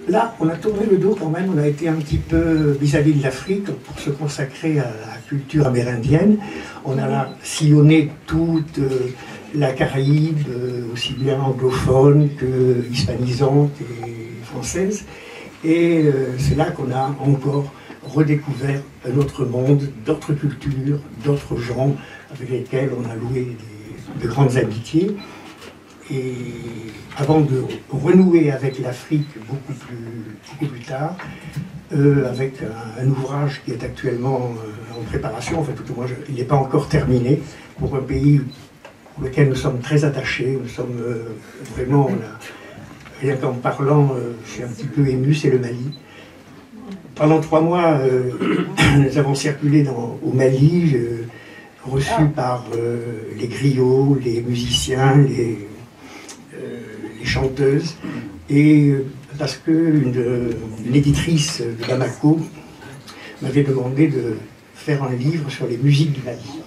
là, on a tourné le dos quand même, on a été un petit peu vis-à-vis de l'Afrique pour se consacrer à la culture amérindienne. On a sillonné toute la Caraïbe, aussi bien anglophone que hispanisante et française. Et c'est là qu'on a encore redécouvert un autre monde, d'autres cultures, d'autres gens avec lesquels on a noué de grandes amitiés. Et avant de renouer avec l'Afrique beaucoup plus tard, avec un ouvrage qui est actuellement en préparation, enfin tout au moins il n'est pas encore terminé, pour un pays pour lequel nous sommes très attachés, nous sommes vraiment, rien qu'en parlant, je suis un petit peu ému, c'est le Mali. Pendant 3 mois, nous avons circulé au Mali, reçus par les griots, les musiciens, les chanteuses, et parce qu'une éditrice de Bamako m'avait demandé de faire un livre sur les musiques du Mali.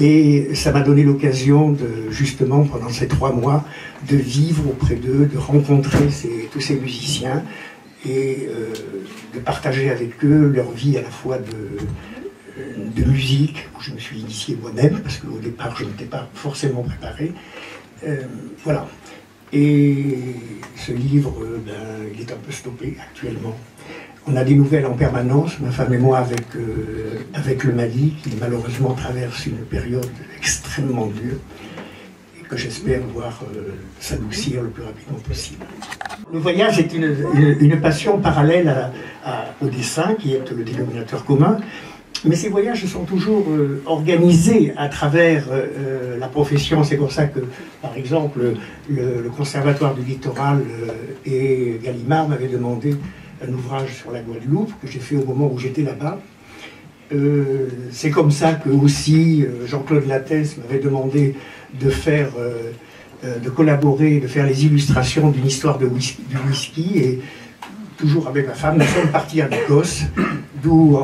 Et ça m'a donné l'occasion de, justement, pendant ces 3 mois, de vivre auprès d'eux, de rencontrer tous ces musiciens et de partager avec eux leur vie à la fois de musique, où je me suis initié moi-même, parce qu'au départ, je n'étais pas forcément préparé. Voilà. Et ce livre, il est un peu stoppé actuellement. On a des nouvelles en permanence, ma femme et moi, avec le Mali, qui malheureusement traverse une période extrêmement dure, et que j'espère voir s'adoucir le plus rapidement possible. Le voyage est une passion parallèle au dessin, qui est le dénominateur commun. Mais ces voyages sont toujours organisés à travers la profession. C'est pour ça que, par exemple, le Conservatoire du Littoral et Gallimard m'avaient demandé un ouvrage sur la Guadeloupe, que j'ai fait au moment où j'étais là-bas. C'est comme ça que aussi Jean-Claude Lattès m'avait demandé de collaborer, de faire les illustrations d'une histoire du whisky. Et toujours avec ma femme, nous sommes partis à Écosse, d'où...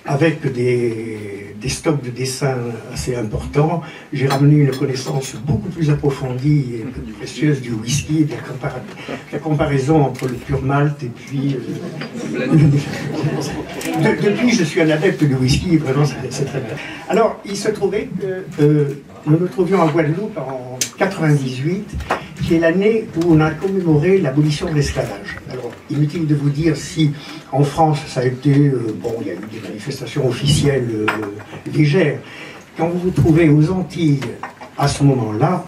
avec des stocks de dessins assez importants, j'ai ramené une connaissance beaucoup plus approfondie et plus précieuse du whisky, de la comparaison entre le pur malt et puis... depuis, je suis un adepte du whisky, vraiment, c'est très bien. Alors, il se trouvait que nous nous trouvions à Guadeloupe en 98, qui est l'année où on a commémoré l'abolition de l'esclavage. Alors, inutile de vous dire si en France ça a été, bon, il y a eu des manifestations officielles légères. Quand vous vous trouvez aux Antilles à ce moment-là,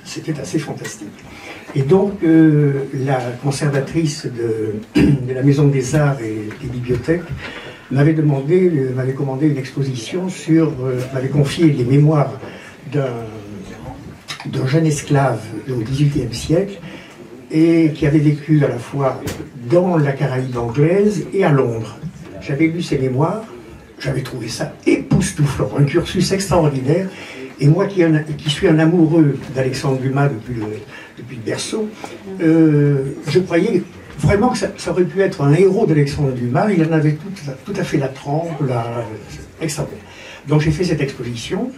c'était assez fantastique. Et donc, la conservatrice de la Maison des Arts et des Bibliothèques m'avait commandé une exposition m'avait confié les mémoires d'un jeune esclave au XVIIIe siècle et qui avait vécu à la fois dans la Caraïbe anglaise et à Londres. J'avais lu ses mémoires, j'avais trouvé ça époustouflant, un cursus extraordinaire, et moi qui suis un amoureux d'Alexandre Dumas depuis le berceau, je croyais vraiment que ça aurait pu être un héros d'Alexandre Dumas. Il en avait tout à fait la trempe, extraordinaire. Donc j'ai fait cette exposition